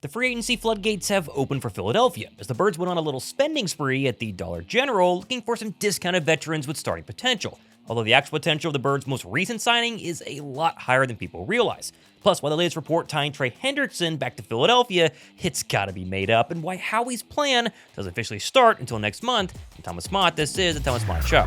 The free agency floodgates have opened for Philadelphia, as the Birds went on a little spending spree at the Dollar General looking for some discounted veterans with starting potential, although the actual potential of the Birds' most recent signing is a lot higher than people realize. Plus, why the latest report tying Trey Hendrickson back to Philadelphia, it's gotta be made up, and why Howie's plan doesn't officially start until next month. I'm Thomas Mott, this is the Thomas Mott Show.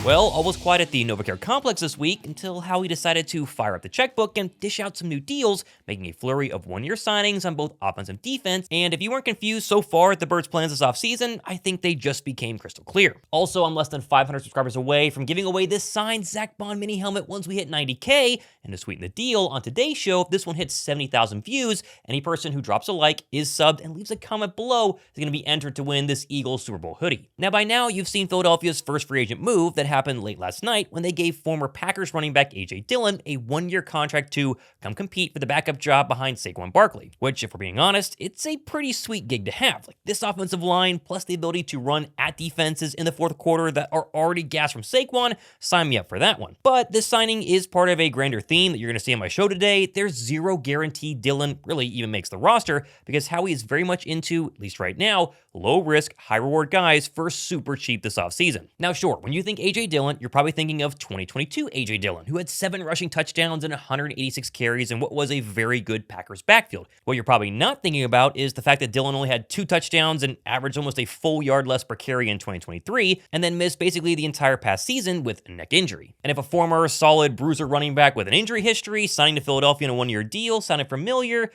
Well, all was quiet at the NovaCare complex this week until Howie decided to fire up the checkbook and dish out some new deals, making a flurry of one-year signings on both offense and defense. And if you weren't confused so far at the Birds' plans this offseason, I think they just became crystal clear. Also, I'm less than 500 subscribers away from giving away this signed Zach Bond mini helmet once we hit 90K. And to sweeten the deal, on today's show, if this one hits 70,000 views, any person who drops a like, is subbed, and leaves a comment below is going to be entered to win this Eagles Super Bowl hoodie. Now, by now, you've seen Philadelphia's first free agent move that happened late last night when they gave former Packers running back AJ Dillon a one-year contract to come compete for the backup job behind Saquon Barkley, which, if we're being honest, it's a pretty sweet gig to have. Like, this offensive line, plus the ability to run at defenses in the fourth quarter that are already gassed from Saquon, sign me up for that one. But this signing is part of a grander theme that you're going to see on my show today. There's zero guarantee Dillon really even makes the roster because Howie is very much into, at least right now, low-risk, high-reward guys for super cheap this offseason. Now, sure, when you think AJ Dillon, you're probably thinking of 2022 AJ Dillon, who had 7 rushing touchdowns and 186 carries in what was a very good Packers backfield. What you're probably not thinking about is the fact that Dillon only had 2 touchdowns and averaged almost a full yard less per carry in 2023, and then missed basically the entire past season with a neck injury. And if a former solid bruiser running back with an injury history signing to Philadelphia in a one-year deal sounded familiar,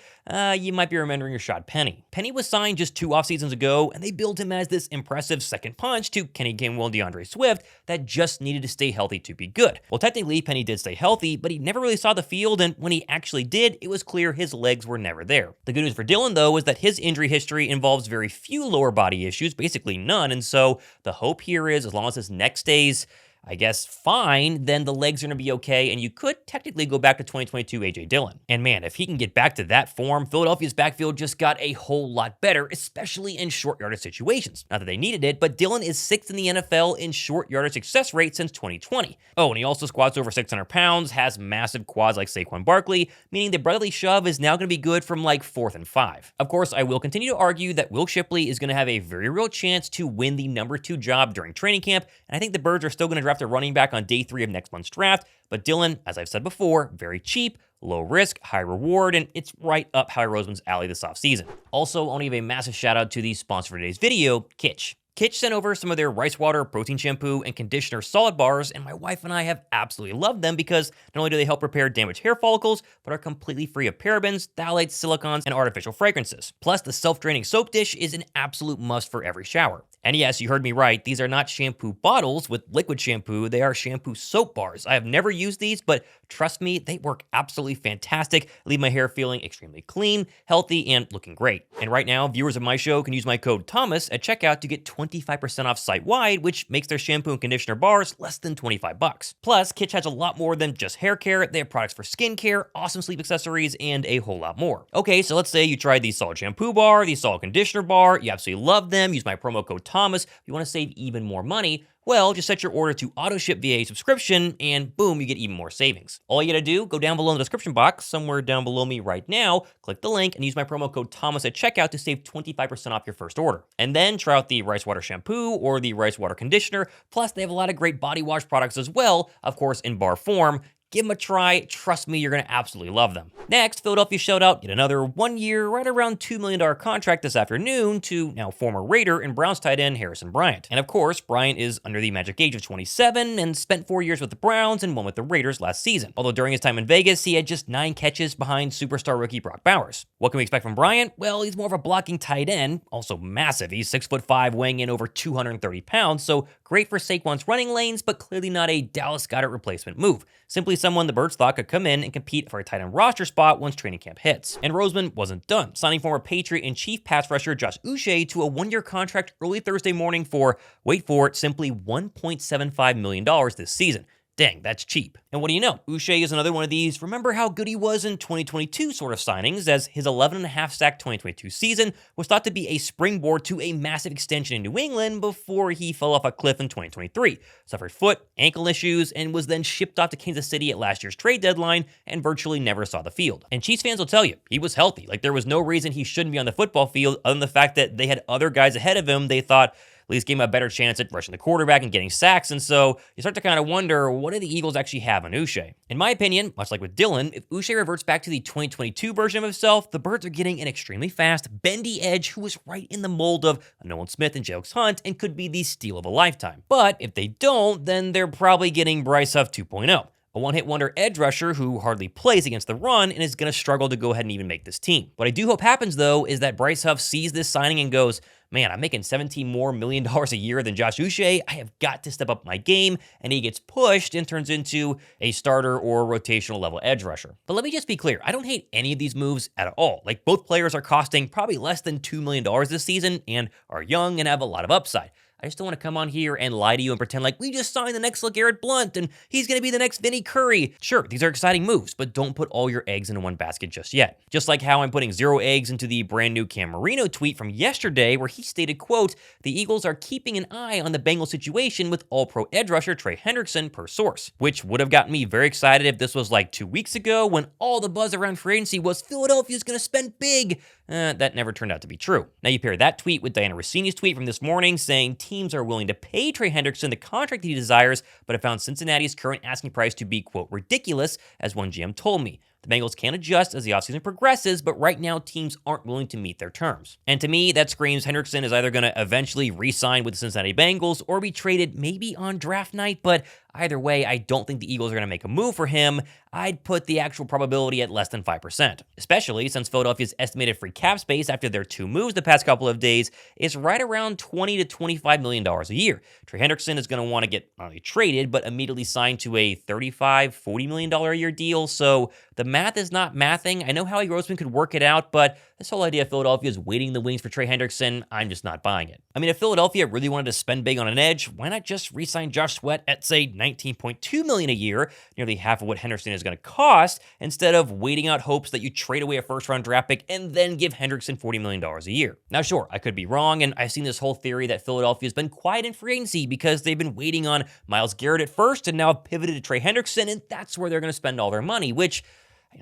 you might be remembering Rashad Penny. Penny was signed just 2 offseasons ago, and they billed him as this impressive second punch to Kenny Gainwell and DeAndre Swift that just needed to stay healthy to be good. Well, technically, Penny did stay healthy, but he never really saw the field, and when he actually did, it was clear his legs were never there. The good news for Dillon, though, is that his injury history involves very few lower body issues, basically none, and so the hope here is as long as his neck stays, I guess, fine, then the legs are going to be okay, and you could technically go back to 2022 AJ Dillon. And man, if he can get back to that form, Philadelphia's backfield just got a whole lot better, especially in short yardage situations. Not that they needed it, but Dillon is 6th in the NFL in short yardage success rate since 2020. Oh, and he also squats over 600 pounds, has massive quads like Saquon Barkley, meaning the brotherly shove is now going to be good from like 4th and 5. Of course, I will continue to argue that Will Shipley is going to have a very real chance to win the number 2 job during training camp, and I think the Birds are still going to draft a running back on day 3 of next month's draft, but Dillon, as I've said before, very cheap, low risk, high reward, and it's right up Howie Roseman's alley this offseason. Also, I want to give a massive shout out to the sponsor for today's video, Kitsch. Kitsch sent over some of their rice water, protein shampoo, and conditioner solid bars, and my wife and I have absolutely loved them because not only do they help repair damaged hair follicles, but are completely free of parabens, phthalates, silicons, and artificial fragrances. Plus, the self-draining soap dish is an absolute must for every shower. And yes, you heard me right, these are not shampoo bottles with liquid shampoo, they are shampoo soap bars. I have never used these, but trust me, they work absolutely fantastic, leave my hair feeling extremely clean, healthy, and looking great. And right now, viewers of my show can use my code THOMAS at checkout to get 25% off site-wide, which makes their shampoo and conditioner bars less than $25. Plus, Kitsch has a lot more than just hair care. They have products for skincare, awesome sleep accessories, and a whole lot more. Okay, so let's say you tried the solid shampoo bar, the solid conditioner bar, you absolutely love them, use my promo code THOMAS. If you want to save even more money, well, just set your order to auto ship via a subscription, and boom, you get even more savings. All you gotta do, go down below in the description box, somewhere down below me right now, click the link, and use my promo code THOMAS at checkout to save 25% off your first order. And then try out the rice water shampoo or the rice water conditioner, plus they have a lot of great body wash products as well, of course in bar form. Give them a try. Trust me, you're going to absolutely love them. Next, Philadelphia shelled out yet another 1 year, right around $2 million contract this afternoon to now former Raider and Browns tight end Harrison Bryant. And of course, Bryant is under the magic age of 27 and spent 4 years with the Browns and 1 with the Raiders last season. Although during his time in Vegas, he had just 9 catches behind superstar rookie Brock Bowers. What can we expect from Bryant? Well, he's more of a blocking tight end, also massive. He's 6'5", weighing in over 230 pounds, so great for Saquon's running lanes, but clearly not a Dallas Goedert replacement move. Simply someone the Birds thought could come in and compete for a tight end roster spot once training camp hits. And Roseman wasn't done, signing former Patriot and chief pass rusher Josh Uche to a 1-year contract early Thursday morning for, wait for it, simply $1.75 million this season. Dang, that's cheap. And what do you know? Uche is another one of these remember how good he was in 2022 sort of signings, as his 11.5 sack 2022 season was thought to be a springboard to a massive extension in New England before he fell off a cliff in 2023, suffered foot, ankle issues, and was then shipped off to Kansas City at last year's trade deadline and virtually never saw the field. And Chiefs fans will tell you, he was healthy. Like, there was no reason he shouldn't be on the football field other than the fact that they had other guys ahead of him they thought at least gave him a better chance at rushing the quarterback and getting sacks, and so you start to kind of wonder, what do the Eagles actually have on Uche? In my opinion, much like with Dillon, if Uche reverts back to the 2022 version of himself, the Birds are getting an extremely fast, bendy edge who is right in the mold of Nolan Smith and Jalen Hunt and could be the steal of a lifetime. But if they don't, then they're probably getting Bryce Huff 2.0. A one-hit wonder edge rusher who hardly plays against the run and is going to struggle to go ahead and even make this team. What I do hope happens, though, is that Bryce Huff sees this signing and goes, man, I'm making $17 million more a year than Josh Uche. I have got to step up my game, and he gets pushed and turns into a starter or rotational level edge rusher. But let me just be clear, I don't hate any of these moves at all. Like, both players are costing probably less than $2 million this season and are young and have a lot of upside. I just don't want to come on here and lie to you and pretend like we just signed the next LeGarrette Blount and he's going to be the next Vinny Curry. Sure, these are exciting moves, but don't put all your eggs into one basket just yet. Just like how I'm putting 0 eggs into the brand new Cam Marino tweet from yesterday where he stated, quote, the Eagles are keeping an eye on the Bengals situation with all-pro edge rusher Trey Hendrickson per source, which would have gotten me very excited if this was like 2 weeks ago when all the buzz around free agency was Philadelphia's going to spend big. That never turned out to be true. Now you pair that tweet with Diana Rossini's tweet from this morning saying teams are willing to pay Trey Hendrickson the contract he desires, but have found Cincinnati's current asking price to be, quote, ridiculous, as one GM told me. The Bengals can adjust as the offseason progresses, but right now teams aren't willing to meet their terms. And to me, that screams Hendrickson is either going to eventually re-sign with the Cincinnati Bengals or be traded maybe on draft night, but either way, I don't think the Eagles are going to make a move for him. I'd put the actual probability at less than 5%, especially since Philadelphia's estimated free cap space after their 2 moves the past couple of days is right around $20 to $25 million a year. Trey Hendrickson is going to want to get not only traded, but immediately signed to a $35-40 million a year deal, so the math is not mathing. I know Howie Roseman could work it out, but this whole idea of Philadelphia is waiting in the wings for Trey Hendrickson, I'm just not buying it. I mean, if Philadelphia really wanted to spend big on an edge, why not just re-sign Josh Sweat at, say, $19.2 million a year, nearly half of what Hendrickson is going to cost, instead of waiting out hopes that you trade away a first-round draft pick and then give Hendrickson $40 million a year. Now, sure, I could be wrong, and I've seen this whole theory that Philadelphia's been quiet in free agency because they've been waiting on Myles Garrett at first and now have pivoted to Trey Hendrickson, and that's where they're going to spend all their money, which,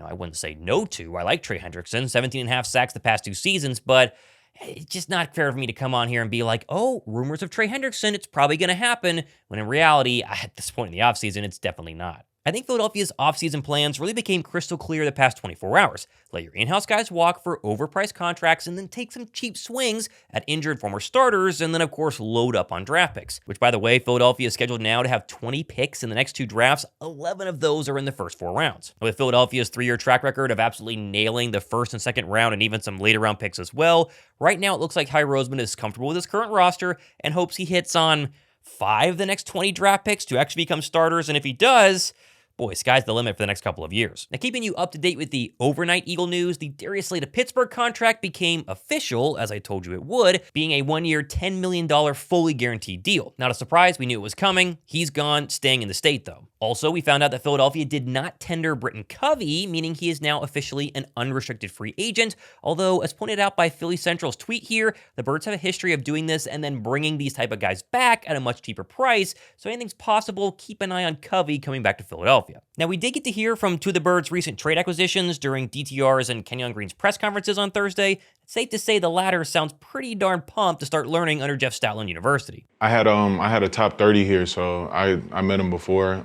I wouldn't say no to. I like Trey Hendrickson, 17.5 sacks the past 2 seasons, but it's just not fair for me to come on here and be like, oh, rumors of Trey Hendrickson, it's probably going to happen, when in reality, at this point in the offseason, it's definitely not. I think Philadelphia's offseason plans really became crystal clear the past 24 hours. Let your in-house guys walk for overpriced contracts and then take some cheap swings at injured former starters and then, of course, load up on draft picks, which, by the way, Philadelphia is scheduled now to have 20 picks in the next 2 drafts. 11 of those are in the first 4 rounds. With Philadelphia's 3-year track record of absolutely nailing the first and second round and even some later round picks as well, right now it looks like Howie Roseman is comfortable with his current roster and hopes he hits on 5 of the next 20 draft picks to actually become starters, and if he does, boy, sky's the limit for the next couple of years. Now, keeping you up to date with the overnight Eagle news, the Darius Slay to Pittsburgh contract became official, as I told you it would, being a 1-year, $10 million fully guaranteed deal. Not a surprise, we knew it was coming. He's gone, staying in the state, though. Also, we found out that Philadelphia did not tender Britton Covey, meaning he is now officially an unrestricted free agent, although, as pointed out by Philly Central's tweet here, the Birds have a history of doing this and then bringing these type of guys back at a much cheaper price, so anything's possible. Keep an eye on Covey coming back to Philadelphia. Now, we did get to hear from 2 of the Birds' recent trade acquisitions during DTR's and Kenyon Green's press conferences on Thursday. It's safe to say the latter sounds pretty darn pumped to start learning under Jeff Stoutland University. I had a top 30 here, so I met him before.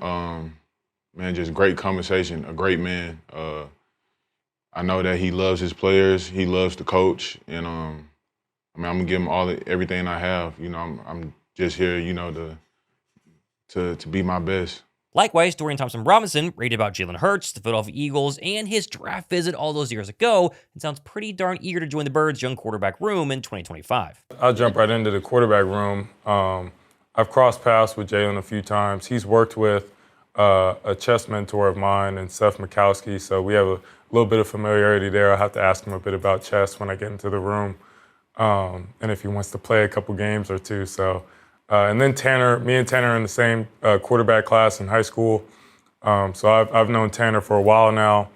Man, just great conversation, a great man. I know that he loves his players, he loves the coach, and I'm gonna give him everything I have. I'm just here, to be my best. Likewise, Dorian Thompson-Robinson raved about Jalen Hurts, the Philadelphia Eagles, and his draft visit all those years ago, and sounds pretty darn eager to join the Birds' young quarterback room in 2025. I'll jump right into the quarterback room. I've crossed paths with Jalen a few times. He's worked with a chess mentor of mine and Seth Mikowski, so we have a little bit of familiarity there. I'll have to ask him a bit about chess when I get into the room, and if he wants to play a couple games or two. So And then me and Tanner are in the same quarterback class in high school. So I've known Tanner for a while now,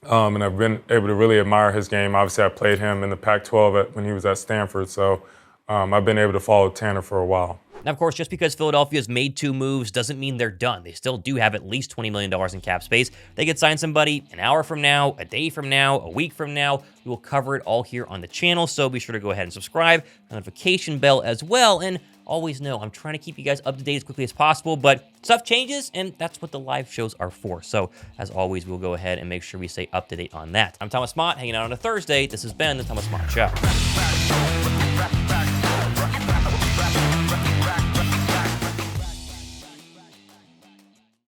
and I've been able to really admire his game. Obviously, I played him in the Pac-12 when he was at Stanford, so I've been able to follow Tanner for a while. Now, of course, just because Philadelphia's made 2 moves doesn't mean they're done. They still do have at least $20 million in cap space. They could sign somebody an hour from now, a day from now, a week from now. We will cover it all here on the channel, so be sure to go ahead and subscribe, notification bell as well, and always know I'm trying to keep you guys up to date as quickly as possible, but stuff changes, and that's what the live shows are for. So, as always, we'll go ahead and make sure we stay up to date on that. I'm Thomas Mott, hanging out on a Thursday. This has been the Thomas Mott Show.